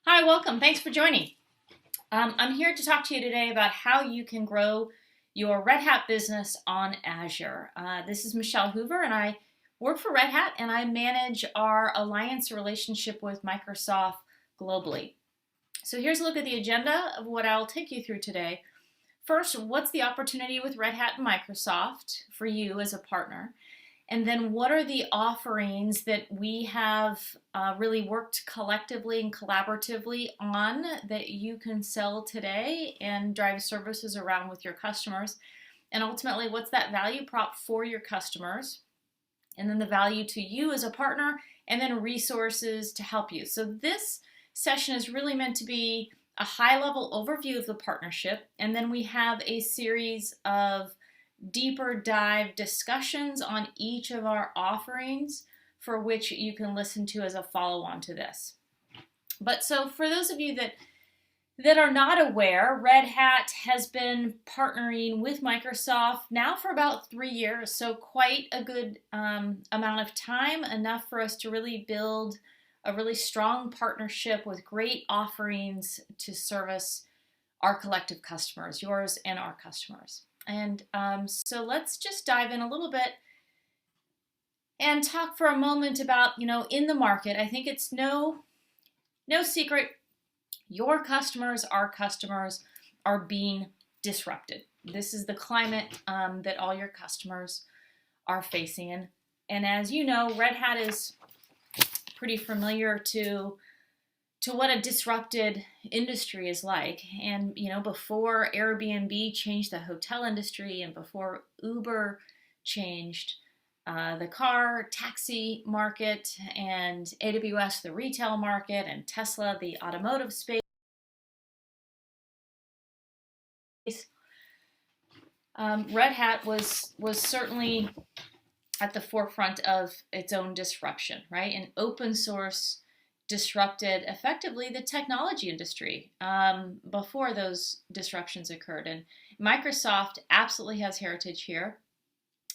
Hi, welcome. Thanks for joining. I'm here to talk to you today about how you can grow your Red Hat business on Azure. This is Michelle Hoover, and I work for Red Hat, and I manage our alliance relationship with Microsoft globally. So here's a look at the agenda of what I'll take you through today. First, what's the opportunity with Red Hat and Microsoft for you as a partner? And then what are the offerings that we have really worked collectively and collaboratively on that you can sell today and drive services around with your customers? And ultimately, what's that value prop for your customers? And then the value to you as a partner, and then resources to help you. So this session is really meant to be a high-level overview of the partnership, and then we have a series of deeper dive discussions on each of our offerings for which you can listen to as a follow-on to this. But so for those of you that are not aware, Red Hat has been partnering with Microsoft now for about 3 years, so quite a good amount of time, enough for us to really build a really strong partnership with great offerings to service our collective customers, yours and our customers. And so let's just dive in a little bit and talk for a moment about, in the market. I think it's no secret your customers, our customers, are being disrupted. This is the climate that all your customers are facing. And as you know, Red Hat is pretty familiar to what a disrupted industry is like. And before Airbnb changed the hotel industry, and before Uber changed the car taxi market, and AWS the retail market, and Tesla the automotive space, Red Hat was certainly at the forefront of its own disruption, right? And open source disrupted effectively the technology industry before those disruptions occurred. And Microsoft absolutely has heritage here.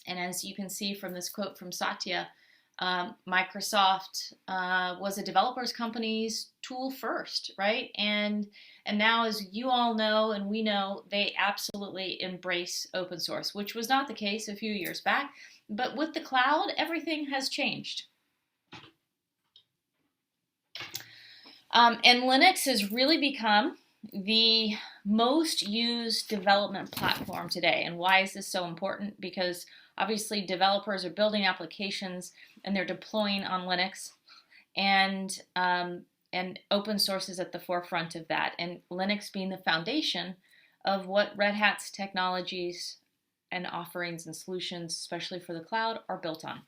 And as you can see from this quote from Satya, Microsoft was a developers company's tool first, right? And now, as you all know and we know, they absolutely embrace open source, which was not the case a few years back. But with the cloud, everything has changed. And Linux has really become the most used development platform today. And why is this so important? Because obviously developers are building applications and they're deploying on Linux, and open source is at the forefront of that. And Linux being the foundation of what Red Hat's technologies and offerings and solutions, especially for the cloud, are built on.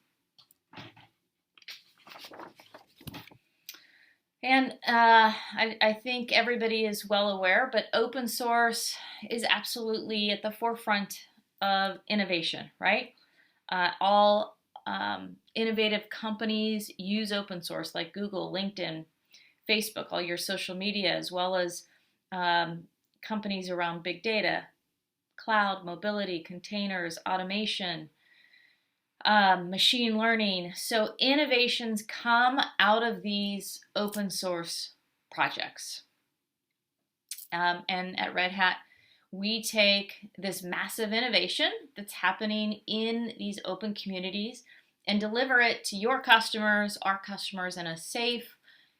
And I think everybody is well aware, but open source is absolutely at the forefront of innovation, right? All innovative companies use open source, like Google, LinkedIn, Facebook, all your social media, as well as companies around big data, cloud, mobility, containers, automation, machine learning. So innovations come out of these open source projects. And at Red Hat, we take this massive innovation that's happening in these open communities and deliver it to your customers, our customers, in a safe,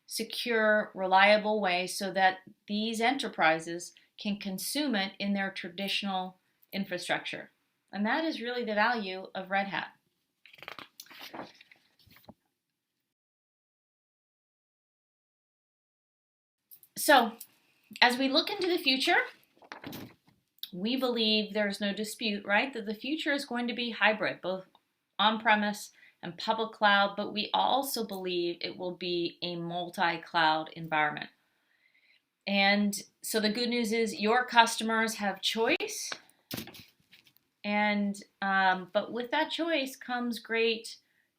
secure, reliable way so that these enterprises can consume it in their traditional infrastructure. And that is really the value of Red Hat. So, as we look into the future, we believe there's no dispute, right, that the future is going to be hybrid, both on-premise and public cloud, but we also believe it will be a multi-cloud environment. And so the good news is your customers have choice, and but with that choice comes great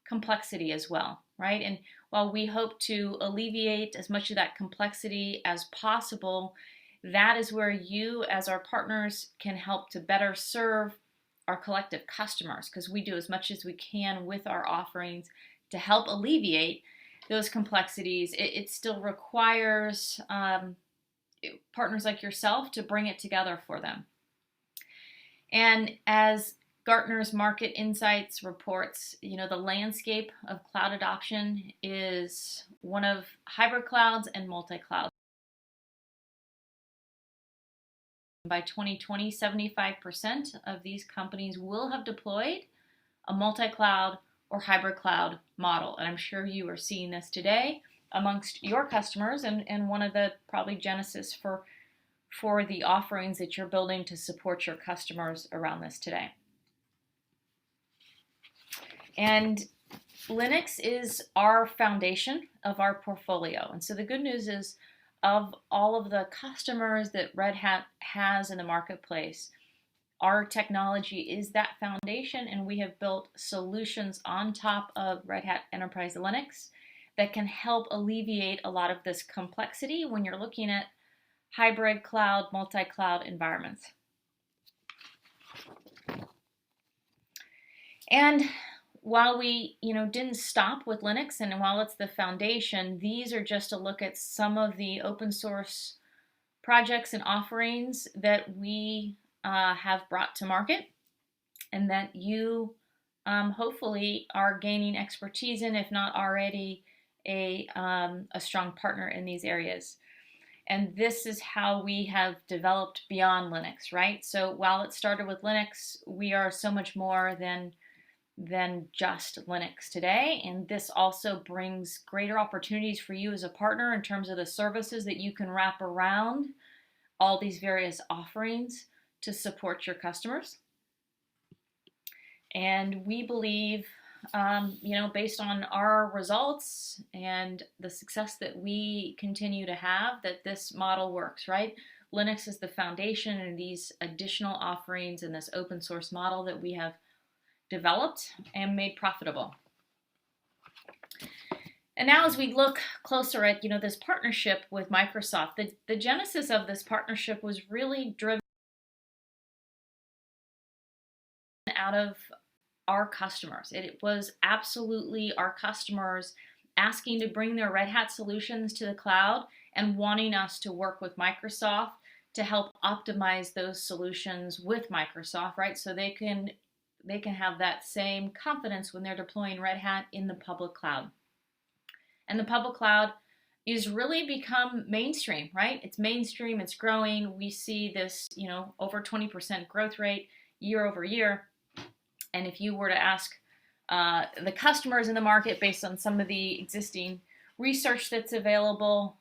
complexity as well, right? And while we hope to alleviate as much of that complexity as possible, that is where you, as our partners, can help to better serve our collective customers, because we do as much as we can with our offerings to help alleviate those complexities, it still requires partners like yourself to bring it together for them. And as Gartner's Market Insights reports, the landscape of cloud adoption is one of hybrid clouds and multi-cloud. By 2020, 75% of these companies will have deployed a multi-cloud or hybrid cloud model. And I'm sure you are seeing this today amongst your customers, and one of the probably genesis for the offerings that you're building to support your customers around this today. And Linux is our foundation of our portfolio. And so the good news is, of all of the customers that Red Hat has in the marketplace, our technology is that foundation, and we have built solutions on top of Red Hat Enterprise Linux that can help alleviate a lot of this complexity when you're looking at hybrid cloud, multi-cloud environments. And while we didn't stop with Linux, and while it's the foundation, these are just a look at some of the open source projects and offerings that we have brought to market, and that you hopefully are gaining expertise in, if not already a strong partner in these areas. And this is how we have developed beyond Linux, right? So while it started with Linux, we are so much more than just Linux today. And this also brings greater opportunities for you as a partner in terms of the services that you can wrap around all these various offerings to support your customers. And we believe, based on our results and the success that we continue to have, that this model works, right? Linux is the foundation, and these additional offerings and this open source model that we have developed and made profitable. And now as we look closer at this partnership with Microsoft, the genesis of this partnership was really driven out of our customers. It was absolutely our customers asking to bring their Red Hat solutions to the cloud and wanting us to work with Microsoft to help optimize those solutions with Microsoft, right? So they can have that same confidence when they're deploying Red Hat in the public cloud. And the public cloud is really become mainstream, right? It's mainstream, it's growing. We see this, over 20% growth rate year over year. And if you were to ask the customers in the market based on some of the existing research that's available,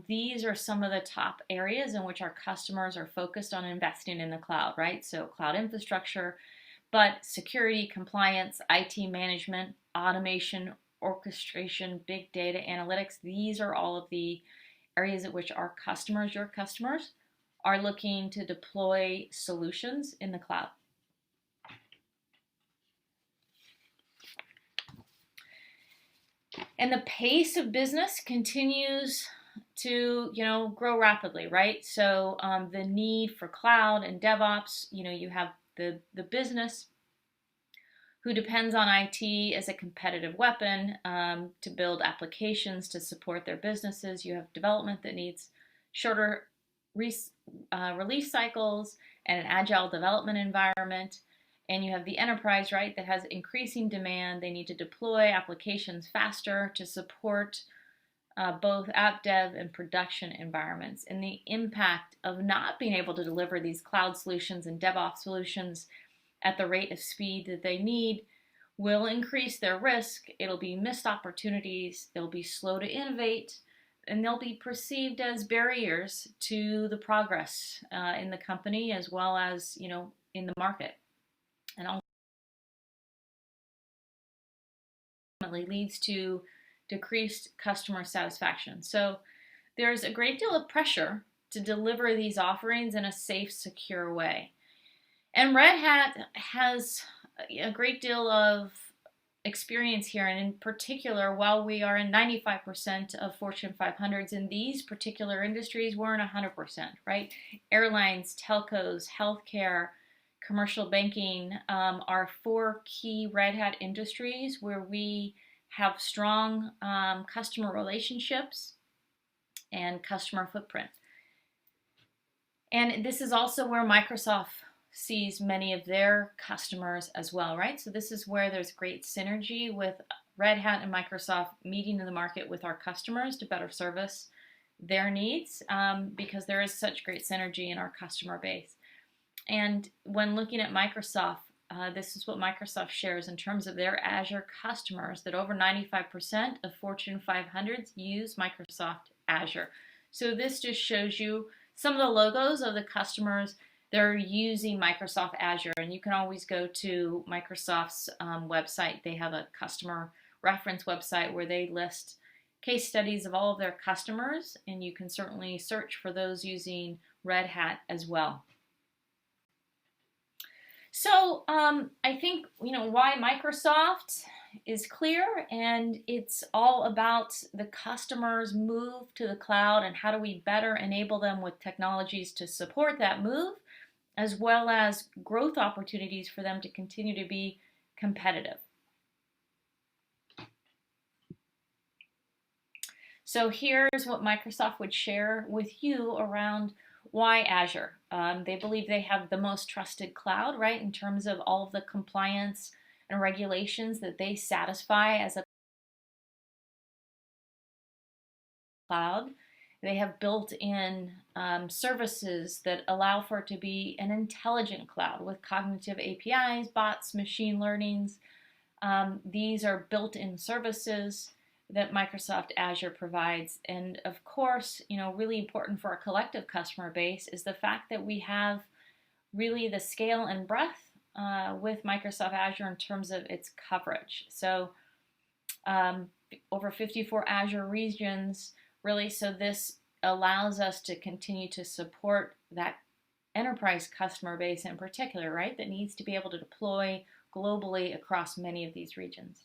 these are some of the top areas in which our customers are focused on investing in the cloud, right? So cloud infrastructure, but security, compliance, IT management, automation, orchestration, big data analytics, these are all of the areas at which our customers, your customers, are looking to deploy solutions in the cloud. And the pace of business continues to, grow rapidly, right? So the need for cloud and DevOps, you have the business who depends on IT as a competitive weapon to build applications to support their businesses. You have development that needs shorter release cycles and an agile development environment. And you have the enterprise, right, that has increasing demand. They need to deploy applications faster to support both app dev and production environments. And the impact of not being able to deliver these cloud solutions and DevOps solutions at the rate of speed that they need will increase their risk. It'll be missed opportunities. They'll be slow to innovate, and they'll be perceived as barriers to the progress in the company as well as, in the market. And ultimately leads to decreased customer satisfaction. So there's a great deal of pressure to deliver these offerings in a safe, secure way. And Red Hat has a great deal of experience here, and in particular, while we are in 95% of Fortune 500s in these particular industries, we're in 100%, right? Airlines, telcos, healthcare, commercial banking are four key Red Hat industries where we have strong customer relationships and customer footprint. And this is also where Microsoft sees many of their customers as well, right? So this is where there's great synergy with Red Hat and Microsoft meeting in the market with our customers to better service their needs, because there is such great synergy in our customer base. And when looking at Microsoft, this is what Microsoft shares in terms of their Azure customers, that over 95% of Fortune 500s use Microsoft Azure. So this just shows you some of the logos of the customers that are using Microsoft Azure. And you can always go to Microsoft's website. They have a customer reference website where they list case studies of all of their customers, and you can certainly search for those using Red Hat as well. So I think why Microsoft is clear, and it's all about the customers' move to the cloud and how do we better enable them with technologies to support that move, as well as growth opportunities for them to continue to be competitive. So here's what Microsoft would share with you around why Azure. They believe they have the most trusted cloud, right, in terms of all of the compliance and regulations that they satisfy as a cloud. They have built-in services that allow for it to be an intelligent cloud with cognitive APIs, bots, machine learnings. These are built-in services that Microsoft Azure provides. And of course, really important for our collective customer base is the fact that we have really the scale and breadth with Microsoft Azure in terms of its coverage. So over 54 Azure regions, really, so this allows us to continue to support that enterprise customer base in particular, right, that needs to be able to deploy globally across many of these regions.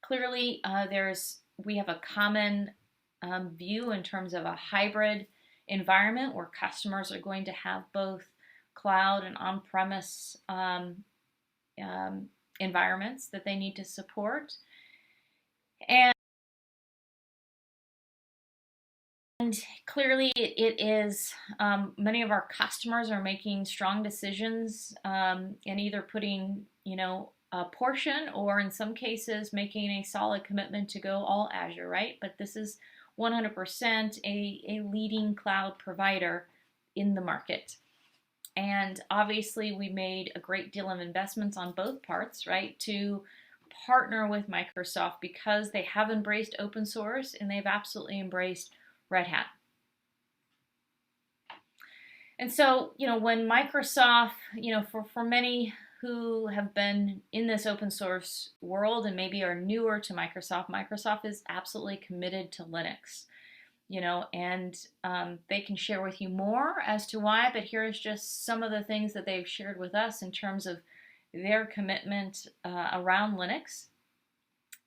Clearly, we have a common view in terms of a hybrid environment where customers are going to have both cloud and on-premise environments that they need to support. And clearly, it is many of our customers are making strong decisions and either putting, a portion, or in some cases making a solid commitment to go all Azure, right? But this is 100% a leading cloud provider in the market. And obviously we made a great deal of investments on both parts, right, to partner with Microsoft because they have embraced open source and they've absolutely embraced Red Hat. And so, when Microsoft, for many who have been in this open source world and maybe are newer to Microsoft, Microsoft is absolutely committed to Linux, and they can share with you more as to why, but here's just some of the things that they've shared with us in terms of their commitment around Linux,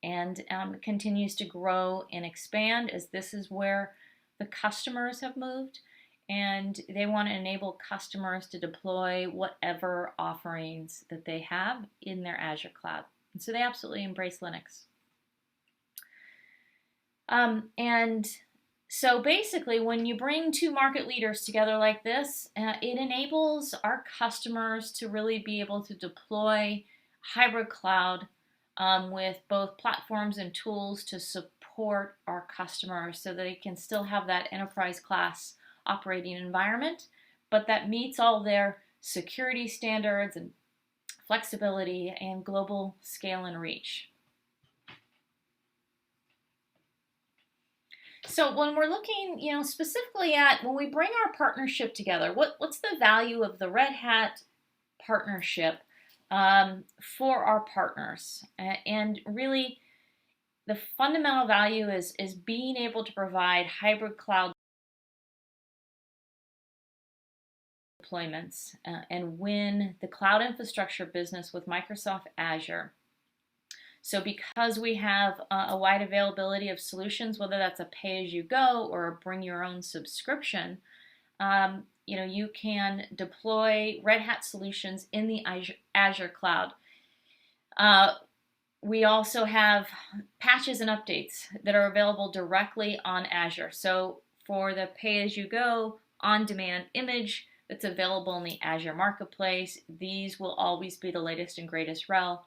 and continues to grow and expand as this is where the customers have moved. And they want to enable customers to deploy whatever offerings that they have in their Azure cloud. And so they absolutely embrace Linux. And so basically, when you bring two market leaders together like this, it enables our customers to really be able to deploy hybrid cloud with both platforms and tools to support our customers so that they can still have that enterprise class operating environment, but that meets all their security standards and flexibility and global scale and reach. So when we're looking, specifically at when we bring our partnership together, what's the value of the Red Hat partnership for our partners? And really, the fundamental value is being able to provide hybrid cloud deployments and win the cloud infrastructure business with Microsoft Azure. So because we have a wide availability of solutions, whether that's a pay-as-you-go or a bring-your-own subscription, you can deploy Red Hat solutions in the Azure cloud. We also have patches and updates that are available directly on Azure. So for the pay-as-you-go, on-demand image that's available in the Azure Marketplace, these will always be the latest and greatest RHEL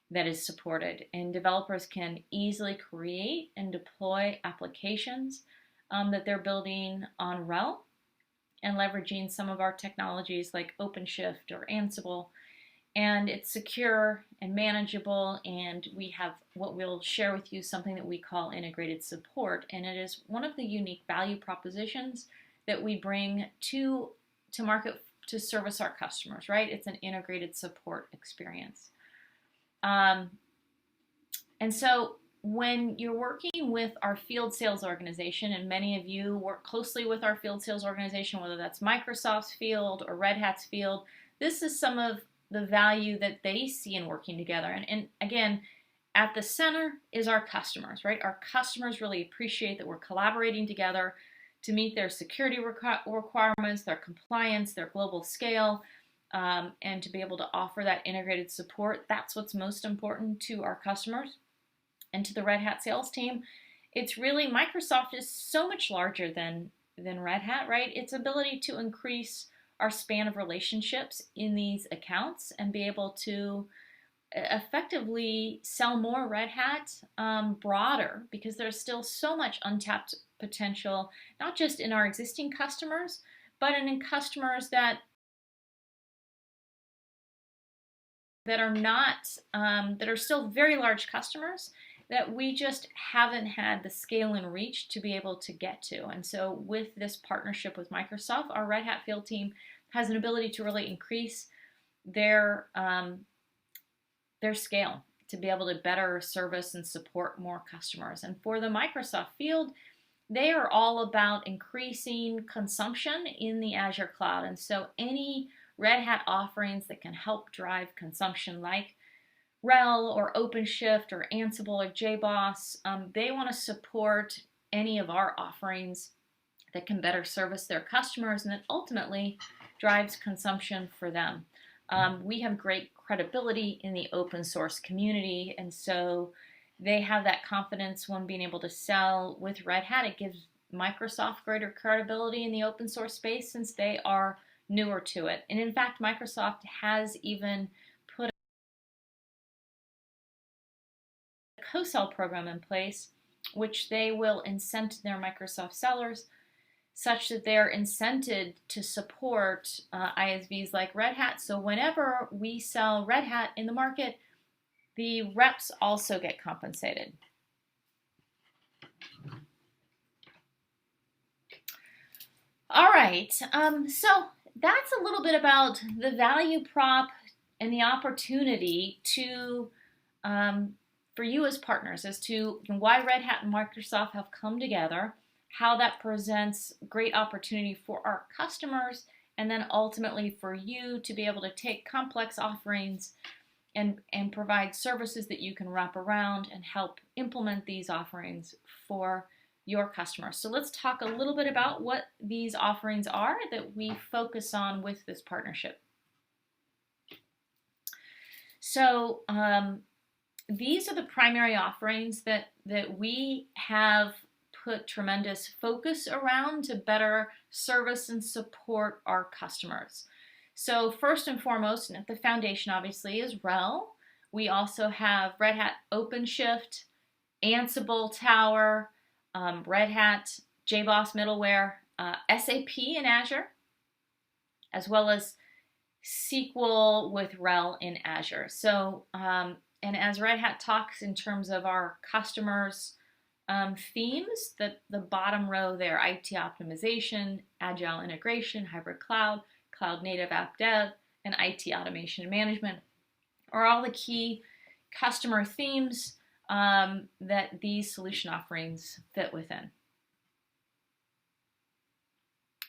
that is supported. And developers can easily create and deploy applications that they're building on RHEL and leveraging some of our technologies like OpenShift or Ansible. And it's secure and manageable, and we have what we'll share with you, something that we call integrated support, and it is one of the unique value propositions that we bring to market to service our customers, right? It's an integrated support experience. And so when you're working with our field sales organization, and many of you work closely with our field sales organization, whether that's Microsoft's field or Red Hat's field, this is some of the value that they see in working together. And again, at the center is our customers, right? Our customers really appreciate that we're collaborating together to meet their security requirements, their compliance, their global scale, and to be able to offer that integrated support. That's what's most important to our customers and to the Red Hat sales team. It's really, Microsoft is so much larger than Red Hat, right? Its ability to increase our span of relationships in these accounts and be able to effectively sell more Red Hat broader, because there's still so much untapped potential, not just in our existing customers, but in customers that are not, that are still very large customers that we just haven't had the scale and reach to be able to get to. And so with this partnership with Microsoft, our Red Hat field team has an ability to really increase their scale to be able to better service and support more customers. And for the Microsoft field, they are all about increasing consumption in the Azure cloud. And so any Red Hat offerings that can help drive consumption, like RHEL or OpenShift or Ansible or JBoss, they want to support any of our offerings that can better service their customers and that ultimately drives consumption for them. We have great credibility in the open source community, and so they have that confidence when being able to sell with Red Hat. It gives Microsoft greater credibility in the open source space since they are newer to it. And in fact, Microsoft has even put a co-sell program in place, which they will incent their Microsoft sellers such that they're incented to support ISVs like Red Hat. So whenever we sell Red Hat in the market, the reps also get compensated. All right, so that's a little bit about the value prop and the opportunity to for you as partners as to why Red Hat and Microsoft have come together, how that presents great opportunity for our customers, and then ultimately for you to be able to take complex offerings and provide services that you can wrap around and help implement these offerings for your customers. So let's talk a little bit about what these offerings are that we focus on with this partnership. So these are the primary offerings that we have put tremendous focus around to better service and support our customers. So first and foremost, and at the foundation obviously, is RHEL. We also have Red Hat OpenShift, Ansible Tower, Red Hat JBoss middleware, SAP in Azure, as well as SQL with RHEL in Azure. So, and as Red Hat talks in terms of our customers' themes, the bottom row there, IT optimization, agile integration, hybrid cloud, cloud native app dev, and IT automation and management are all the key customer themes that these solution offerings fit within.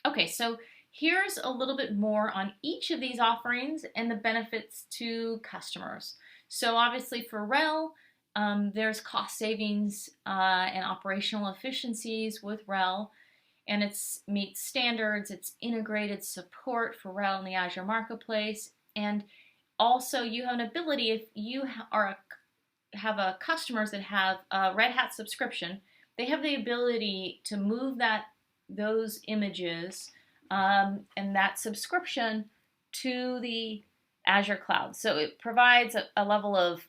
Okay, so here's a little bit more on each of these offerings and the benefits to customers. So obviously for RHEL, there's cost savings and operational efficiencies with RHEL, and it meets standards, it's integrated support for RHEL in the Azure Marketplace, and also, you have an ability, if you have a customers that have a Red Hat subscription, they have the ability to move those images and that subscription to the Azure cloud. So it provides a level of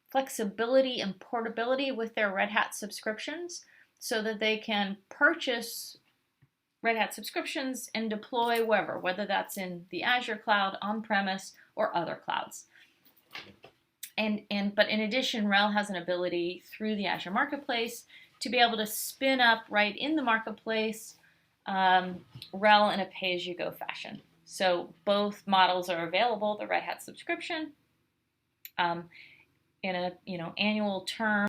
flexibility and portability with their Red Hat subscriptions so that they can purchase Red Hat subscriptions and deploy wherever, whether that's in the Azure cloud, on-premise, or other clouds. But in addition, RHEL has an ability through the Azure Marketplace to be able to spin up right in the marketplace RHEL in a pay-as-you-go fashion. So both models are available, the Red Hat subscription in a annual term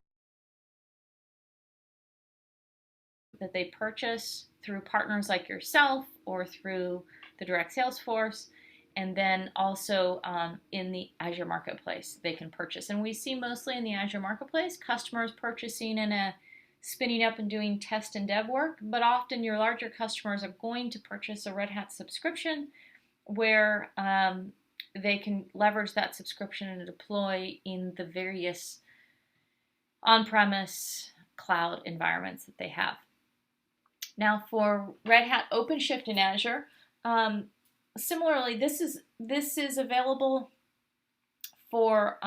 that they purchase through partners like yourself or through the direct sales force, and then also in the Azure Marketplace they can purchase. And we see mostly in the Azure Marketplace customers purchasing in a spinning up and doing test and dev work, but often your larger customers are going to purchase a Red Hat subscription where they can leverage that subscription and deploy in the various on-premise cloud environments that they have. Now for Red Hat OpenShift in Azure, similarly, this is available for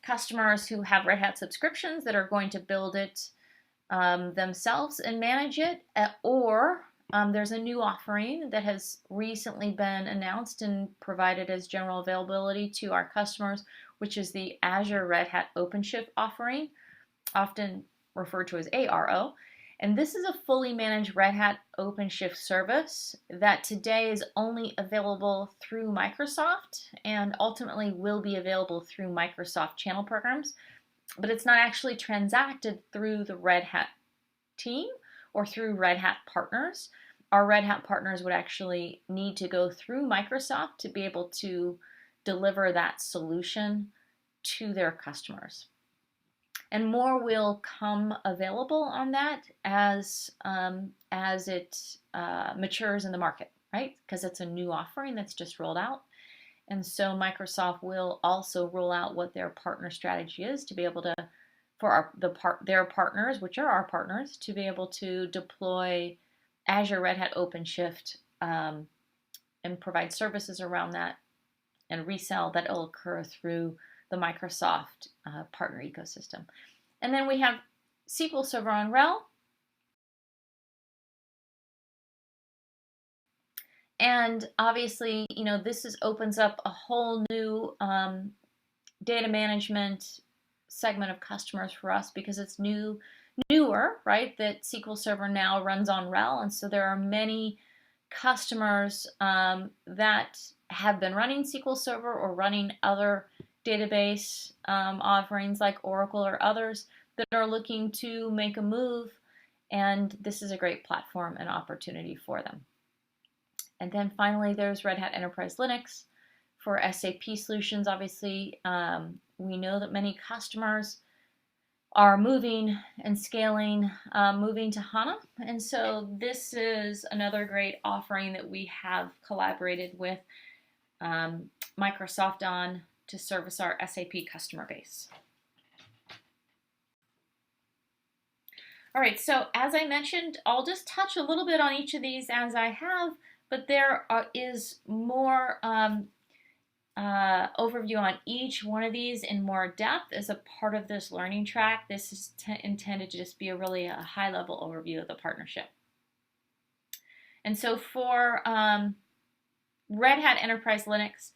customers who have Red Hat subscriptions that are going to build it themselves and manage it, or there's a new offering that has recently been announced and provided as general availability to our customers, which is the Azure Red Hat OpenShift offering, often referred to as ARO. And this is a fully managed Red Hat OpenShift service that today is only available through Microsoft and ultimately will be available through Microsoft channel programs, but it's not actually transacted through the Red Hat team or through Red Hat partners. Our Red Hat partners would actually need to go through Microsoft to be able to deliver that solution to their customers. And more will come available on that as it matures in the market, right? Because it's a new offering that's just rolled out. And so Microsoft will also roll out what their partner strategy is to be able to, for their partners, which are our partners, to be able to deploy Azure Red Hat OpenShift and provide services around that and resell that will occur through the Microsoft partner ecosystem. And then we have SQL Server on RHEL. And obviously, this opens up a whole new data management segment of customers for us because it's newer, right? That SQL Server now runs on RHEL. And so there are many customers that have been running SQL Server or running other database offerings like Oracle or others that are looking to make a move, and this is a great platform and opportunity for them. And then finally, there's Red Hat Enterprise Linux for SAP solutions. Obviously, we know that many customers are moving and scaling, moving to HANA, and so this is another great offering that we have collaborated with Microsoft on to service our SAP customer base. All right, so as I mentioned, I'll just touch a little bit on each of these as I have, but there is more overview on each one of these in more depth as a part of this learning track. This is intended to just be a high-level overview of the partnership. And so for Red Hat Enterprise Linux,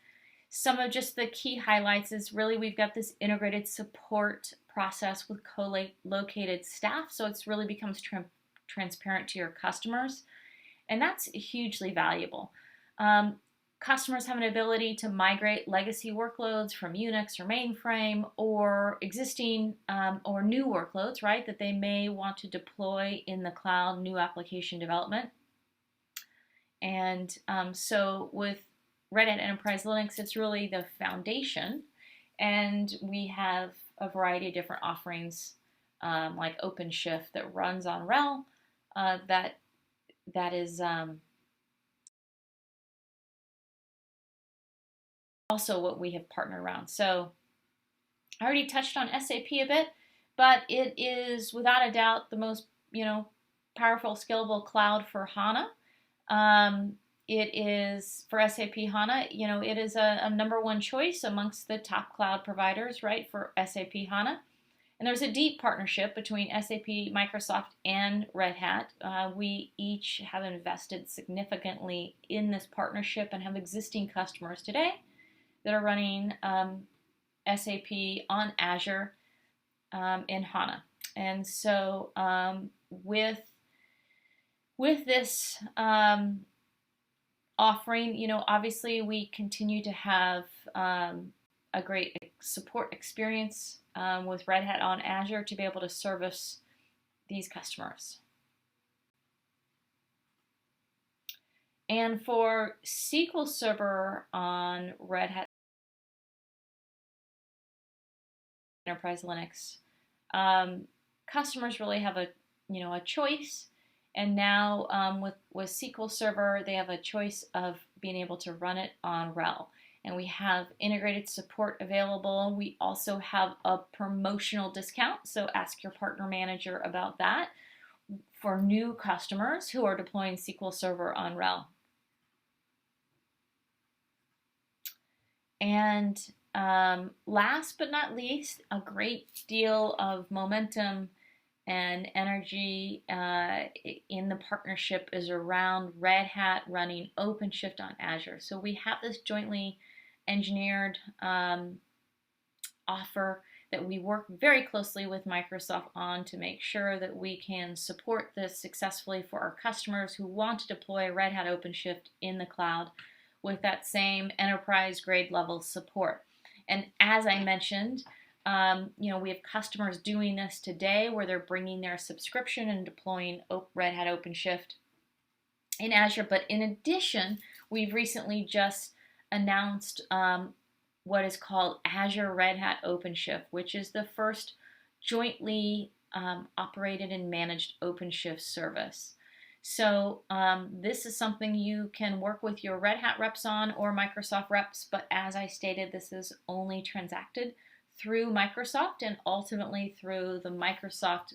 some of just the key highlights is really we've got this integrated support process with co-located staff, so it's really becomes transparent to your customers, and that's hugely valuable. Customers have an ability to migrate legacy workloads from Unix or mainframe or existing or new workloads, right, that they may want to deploy in the cloud, new application development. And so with Red Hat Enterprise Linux, it's really the foundation, and we have a variety of different offerings like OpenShift that runs on RHEL that is also what we have partnered around. So I already touched on SAP a bit, but it is without a doubt the most, powerful, scalable cloud for HANA. It is for SAP HANA, it is a number one choice amongst the top cloud providers, right, for SAP HANA. And there's a deep partnership between SAP, Microsoft, and Red Hat. We each have invested significantly in this partnership and have existing customers today that are running SAP on Azure in HANA. And so with this offering, obviously we continue to have a great support experience with Red Hat on Azure to be able to service these customers. And for SQL Server on Red Hat Enterprise Linux, customers really have a choice. And now with SQL Server, they have a choice of being able to run it on RHEL. And we have integrated support available. We also have a promotional discount, so ask your partner manager about that for new customers who are deploying SQL Server on RHEL. And last but not least, a great deal of momentum and energy in the partnership is around Red Hat running OpenShift on Azure. So we have this jointly engineered offer that we work very closely with Microsoft on to make sure that we can support this successfully for our customers who want to deploy Red Hat OpenShift in the cloud with that same enterprise grade level support. And as I mentioned, we have customers doing this today where they're bringing their subscription and deploying Red Hat OpenShift in Azure. But in addition, we've recently just announced what is called Azure Red Hat OpenShift, which is the first jointly operated and managed OpenShift service. So this is something you can work with your Red Hat reps on or Microsoft reps, but as I stated, this is only transacted through Microsoft and ultimately through the Microsoft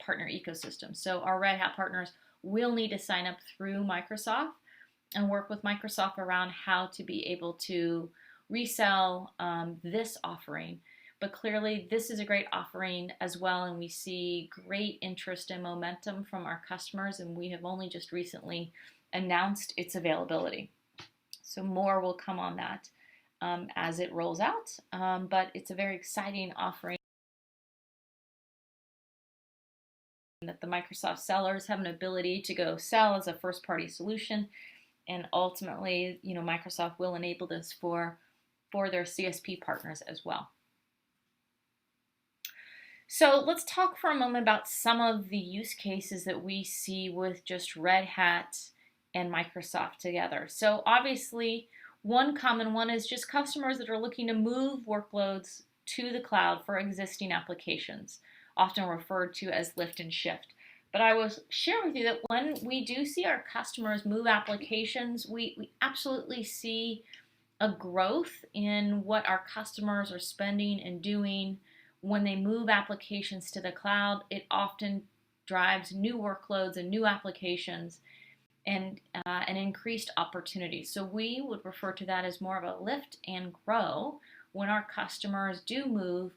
partner ecosystem. So our Red Hat partners will need to sign up through Microsoft and work with Microsoft around how to be able to resell this offering. But clearly this is a great offering as well, and we see great interest and momentum from our customers, and we have only just recently announced its availability. So more will come on that as it rolls out, but it's a very exciting offering that the Microsoft sellers have an ability to go sell as a first-party solution, and ultimately, Microsoft will enable this for their CSP partners as well. So let's talk for a moment about some of the use cases that we see with just Red Hat and Microsoft together. So obviously, one common one is just customers that are looking to move workloads to the cloud for existing applications, often referred to as lift and shift. But I will share with you that when we do see our customers move applications, we absolutely see a growth in what our customers are spending and doing. When they move applications to the cloud, it often drives new workloads and new applications and an increased opportunity. So we would refer to that as more of a lift and grow when our customers do move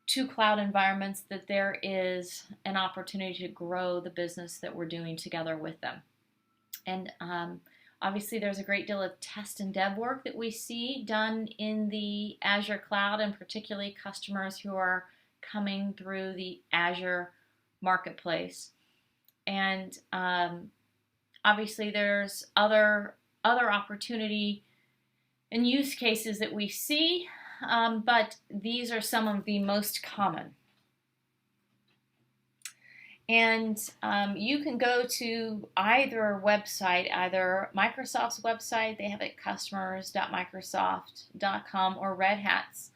to cloud environments, that there is an opportunity to grow the business that we're doing together with them. And obviously there's a great deal of test and dev work that we see done in the Azure cloud, and particularly customers who are coming through the Azure marketplace. And obviously there's other opportunity and use cases that we see, but these are some of the most common. And you can go to either website, either Microsoft's website, they have it customers.microsoft.com, or Red Hat's,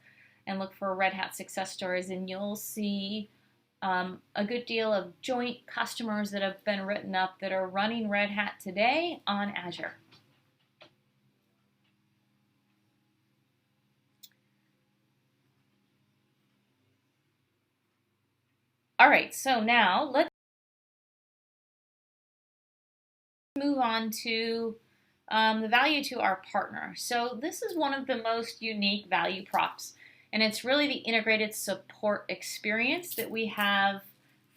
and look for Red Hat success stories, and you'll see a good deal of joint customers that have been written up that are running Red Hat today on Azure. All right, so now let's move on to the value to our partner. So this is one of the most unique value props, and it's really the integrated support experience that we have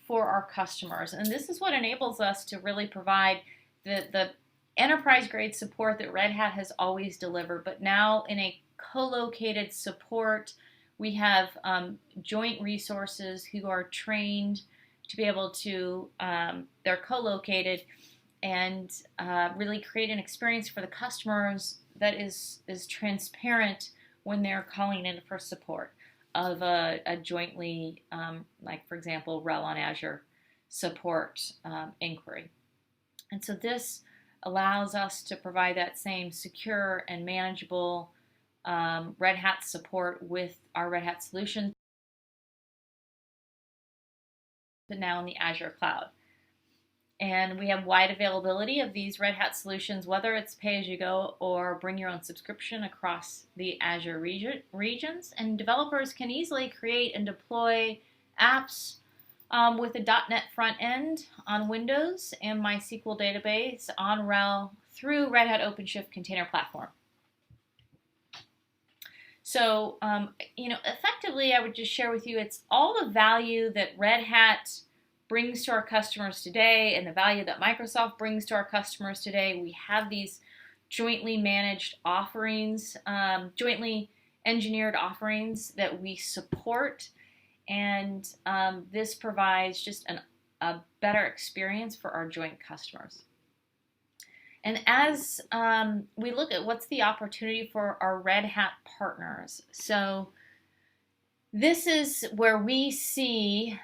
for our customers. And this is what enables us to really provide the enterprise grade support that Red Hat has always delivered, but now in a co-located support. We have joint resources who are trained to be able to, they're co-located and really create an experience for the customers that is transparent when they're calling in for support of a jointly, like for example, RHEL on Azure support inquiry. And so this allows us to provide that same secure and manageable Red Hat support with our Red Hat solution, but now in the Azure cloud. And we have wide availability of these Red Hat solutions, whether it's pay-as-you-go or bring your own subscription across the Azure regions. And developers can easily create and deploy apps with a .NET front end on Windows and MySQL database on RHEL through Red Hat OpenShift Container Platform. So, effectively, I would just share with you, it's all the value that Red Hat brings to our customers today and the value that Microsoft brings to our customers today. We have these jointly managed offerings, jointly engineered offerings that we support, and this provides just a better experience for our joint customers. And as we look at what's the opportunity for our Red Hat partners, so this is where we see,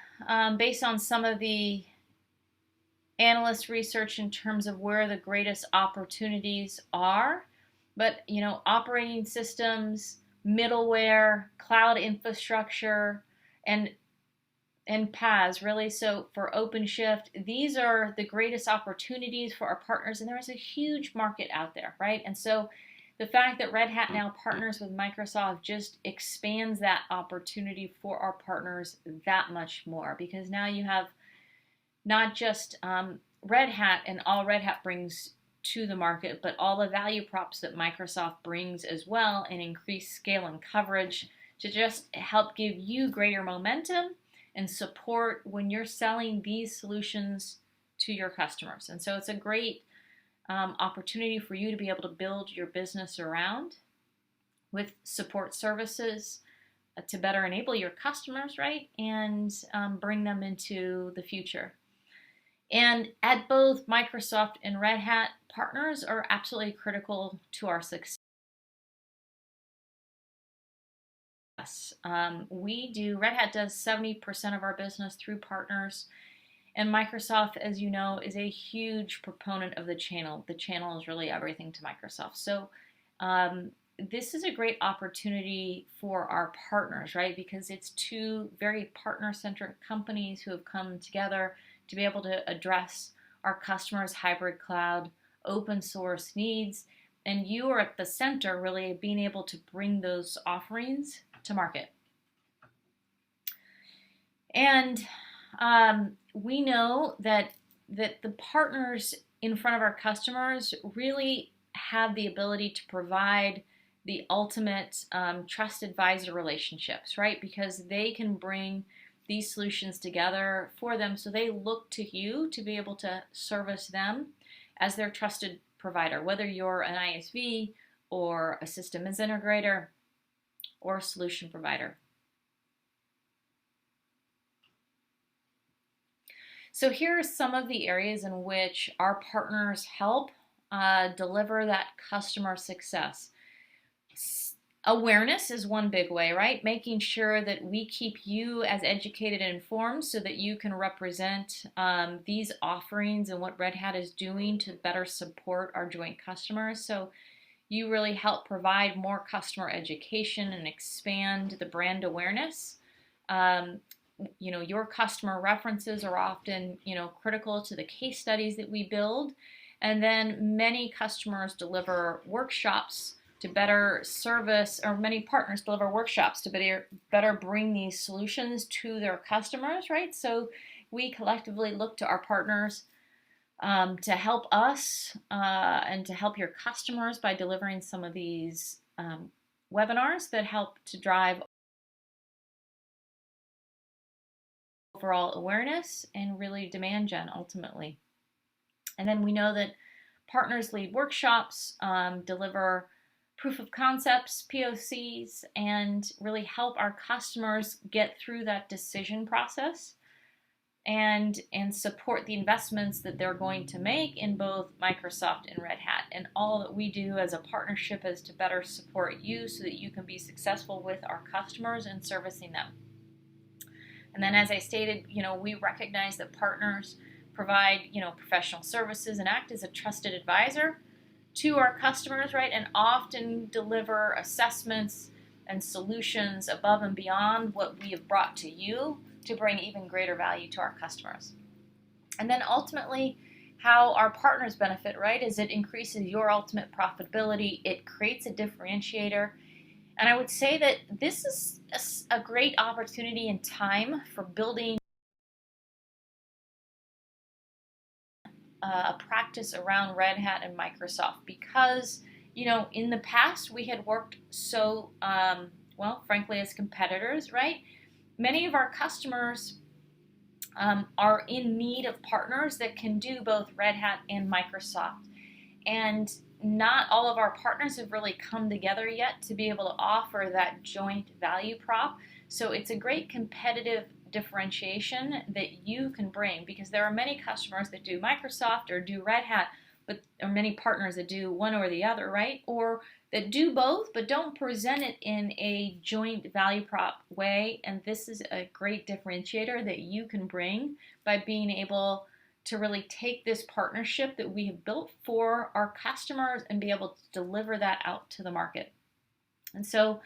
based on some of the analyst research in terms of where the greatest opportunities are, but operating systems, middleware, cloud infrastructure, and PaaS, really. So for OpenShift, these are the greatest opportunities for our partners, and there is a huge market out there, right? And so the fact that Red Hat now partners with Microsoft just expands that opportunity for our partners that much more, because now you have not just Red Hat and all Red Hat brings to the market, but all the value props that Microsoft brings as well, and increased scale and coverage to just help give you greater momentum and support when you're selling these solutions to your customers. And so it's a great opportunity for you to be able to build your business around with support services to better enable your customers, right? And bring them into the future. And at both Microsoft and Red Hat, partners are absolutely critical to our success. Red Hat does 70% of our business through partners, and Microsoft, as you know, is a huge proponent of the channel. The channel is really everything to Microsoft. So this is a great opportunity for our partners, right? Because it's two very partner-centric companies who have come together to be able to address our customers' hybrid cloud, open source needs, and you are at the center, really, of being able to bring those offerings to market. And we know that the partners in front of our customers really have the ability to provide the ultimate trust advisor relationships, right? Because they can bring these solutions together for them, so they look to you to be able to service them as their trusted provider, whether you're an ISV or a systems integrator or a solution provider. So here are some of the areas in which our partners help deliver that customer success. Awareness is one big way, right? Making sure that we keep you as educated and informed so that you can represent these offerings and what Red Hat is doing to better support our joint customers. So you really help provide more customer education and expand the brand awareness. Your customer references are often, critical to the case studies that we build. And then many customers deliver workshops to better service, or many partners deliver workshops to better bring these solutions to their customers, right? So we collectively look to our partners to help us and to help your customers by delivering some of these webinars that help to drive overall awareness and really demand gen ultimately. And then we know that partners lead workshops, deliver proof of concepts, POCs, and really help our customers get through that decision process and support the investments that they're going to make in both Microsoft and Red Hat. And all that we do as a partnership is to better support you so that you can be successful with our customers and servicing them. And then, as I stated, we recognize that partners provide, professional services and act as a trusted advisor to our customers, right? And often deliver assessments and solutions above and beyond what we have brought to you to bring even greater value to our customers. And then ultimately, how our partners benefit, right, is it increases your ultimate profitability. It creates a differentiator. And I would say that this is a great opportunity and time for building a practice around Red Hat and Microsoft because, in the past we had worked so, frankly, as competitors, right? Many of our customers are in need of partners that can do both Red Hat and Microsoft. And not all of our partners have really come together yet to be able to offer that joint value prop. So it's a great competitive differentiation that you can bring because there are many customers that do Microsoft or do Red Hat, but or many partners that do one or the other, right? Or that do both but don't present it in a joint value prop way. And this is a great differentiator that you can bring by being able to really take this partnership that we have built for our customers and be able to deliver that out to the market. And so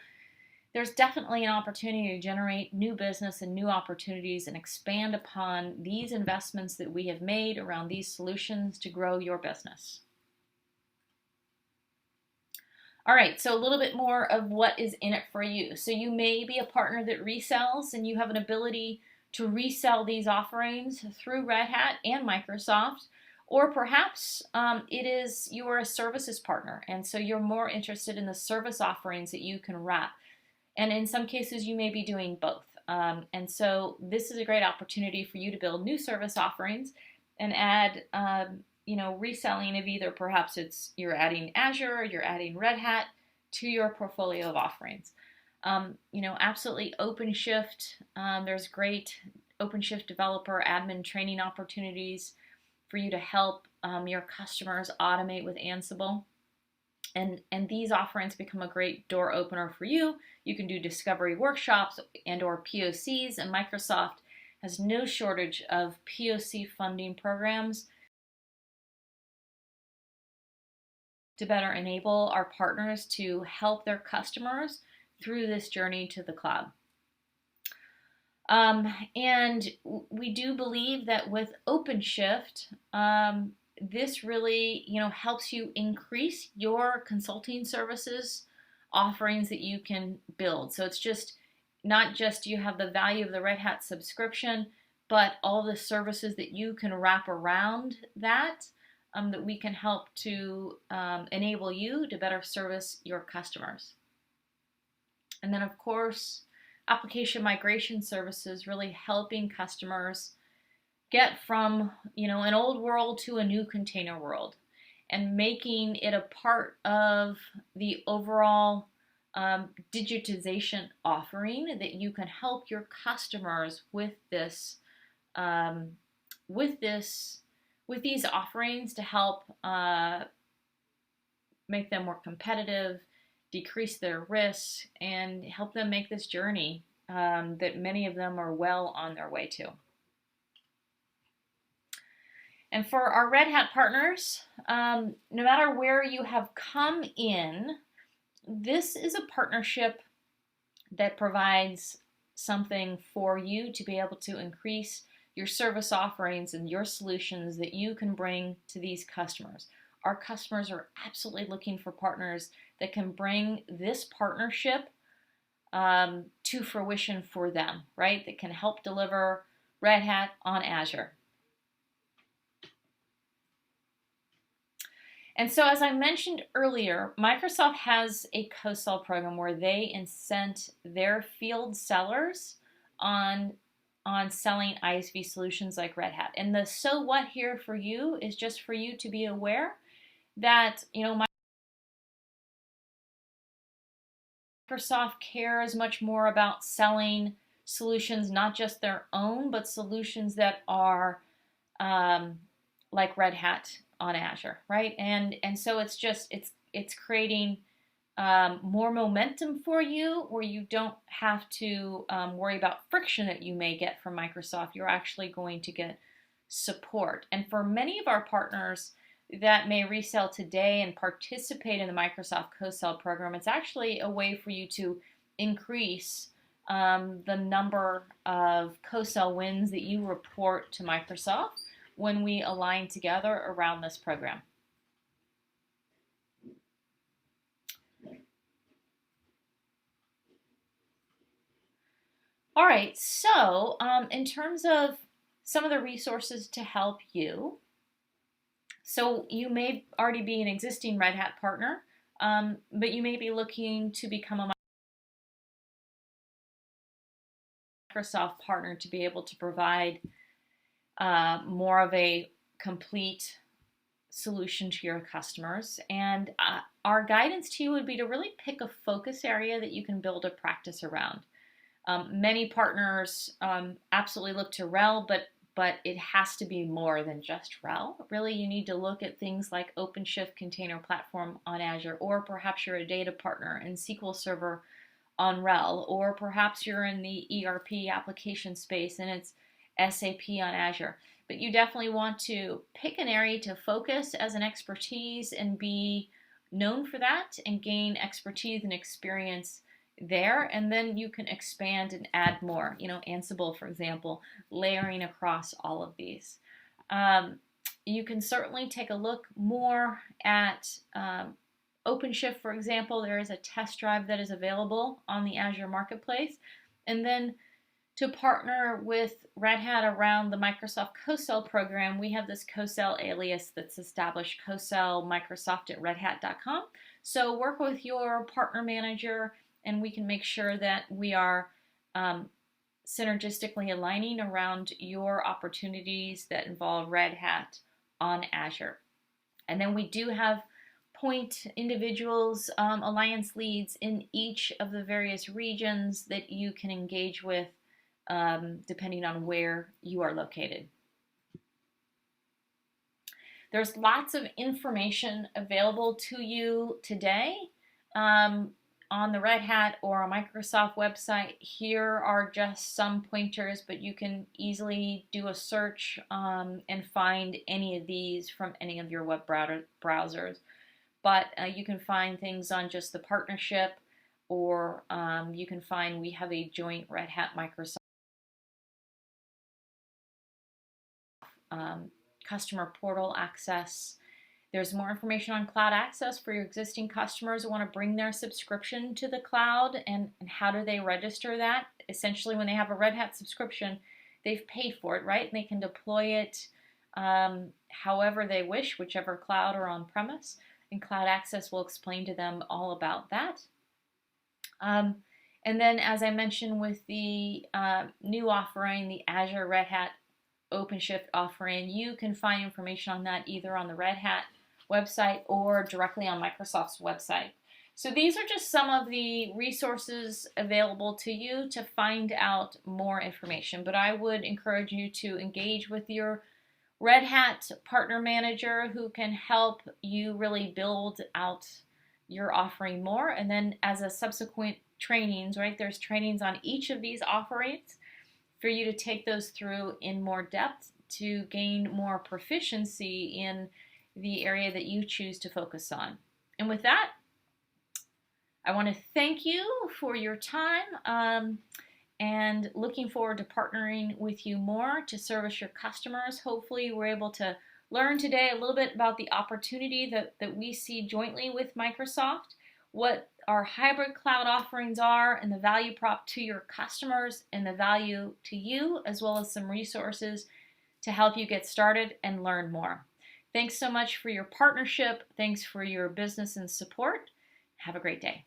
there's definitely an opportunity to generate new business and new opportunities and expand upon these investments that we have made around these solutions to grow your business. All right, so a little bit more of what is in it for you. So you may be a partner that resells and you have an ability to resell these offerings through Red Hat and Microsoft, or perhaps it is you are a services partner and so you're more interested in the service offerings that you can wrap. And in some cases you may be doing both. And so this is a great opportunity for you to build new service offerings and add reselling of either perhaps you're adding Azure or you're adding Red Hat to your portfolio of offerings. Absolutely OpenShift. There's great OpenShift developer admin training opportunities for you to help your customers automate with Ansible. And these offerings become a great door opener for you. You can do discovery workshops and or POCs, and Microsoft has no shortage of POC funding programs to better enable our partners to help their customers through this journey to the cloud. And we do believe that with OpenShift, this really, helps you increase your consulting services offerings that you can build. So it's just not just you have the value of the Red Hat subscription, but all the services that you can wrap around that we can help to enable you to better service your customers. And then, of course, application migration services, really helping customers get from an old world to a new container world and making it a part of the overall digitization offering that you can help your customers with these offerings to help make them more competitive, decrease their risks, and help them make this journey that many of them are well on their way to. And for our Red Hat partners, no matter where you have come in, this is a partnership that provides something for you to be able to increase your service offerings and your solutions that you can bring to these customers. Our customers are absolutely looking for partners that can bring this partnership to fruition for them, right? That can help deliver Red Hat on Azure. And so, as I mentioned earlier, Microsoft has a co-sell program where they incent their field sellers on selling ISV solutions like Red Hat. And the so what here for you is just for you to be aware that, Microsoft cares much more about selling solutions, not just their own, but solutions that are like Red Hat on Azure, right? And so it's creating more momentum for you, where you don't have to worry about friction that you may get from Microsoft. You're actually going to get support. And for many of our partners that may resell today and participate in the Microsoft co-sell program, it's actually a way for you to increase the number of co-sell wins that you report to Microsoft when we align together around this program. All right, so in terms of some of the resources to help you, so you may already be an existing Red Hat partner, but you may be looking to become a Microsoft partner to be able to provide more of a complete solution to your customers. And our guidance to you would be to really pick a focus area that you can build a practice around. Many partners absolutely look to RHEL, but it has to be more than just RHEL. Really, you need to look at things like OpenShift Container Platform on Azure, or perhaps you're a data partner in SQL Server on RHEL, or perhaps you're in the ERP application space and it's SAP on Azure. But you definitely want to pick an area to focus as an expertise and be known for that and gain expertise and experience there, and then you can expand and add more. Ansible, for example, layering across all of these. You can certainly take a look more at OpenShift, for example. There is a test drive that is available on the Azure Marketplace. And then to partner with Red Hat around the Microsoft co-sell program, we have this co-sell alias that's established, co-sell-microsoft@redhat.com. So work with your partner manager, and we can make sure that we are synergistically aligning around your opportunities that involve Red Hat on Azure. And then we do have point individuals, alliance leads in each of the various regions that you can engage with depending on where you are located. There's lots of information available to you today on the Red Hat or a Microsoft website. Here are just some pointers, but you can easily do a search and find any of these from any of your web browsers. But you can find things on just the partnership, or you can find we have a joint Red Hat Microsoft customer portal access. There's more information on cloud access for your existing customers who want to bring their subscription to the cloud, and how do they register that. Essentially, when they have a Red Hat subscription, they've paid for it, right? And they can deploy it however they wish, whichever cloud or on-premise. And Cloud Access will explain to them all about that. And then, as I mentioned, with the new offering, the Azure Red Hat OpenShift offering, you can find information on that either on the Red Hat website or directly on Microsoft's website. So these are just some of the resources available to you to find out more information. But I would encourage you to engage with your Red Hat partner manager who can help you really build out your offering more. And then as a subsequent trainings, right, there's trainings on each of these offerings for you to take those through in more depth to gain more proficiency in the area that you choose to focus on. And with that, I want to thank you for your time and looking forward to partnering with you more to service your customers. Hopefully we're able to learn today a little bit about the opportunity that we see jointly with Microsoft, what our hybrid cloud offerings are and the value prop to your customers and the value to you, as well as some resources to help you get started and learn more. Thanks so much for your partnership. Thanks for your business and support. Have a great day.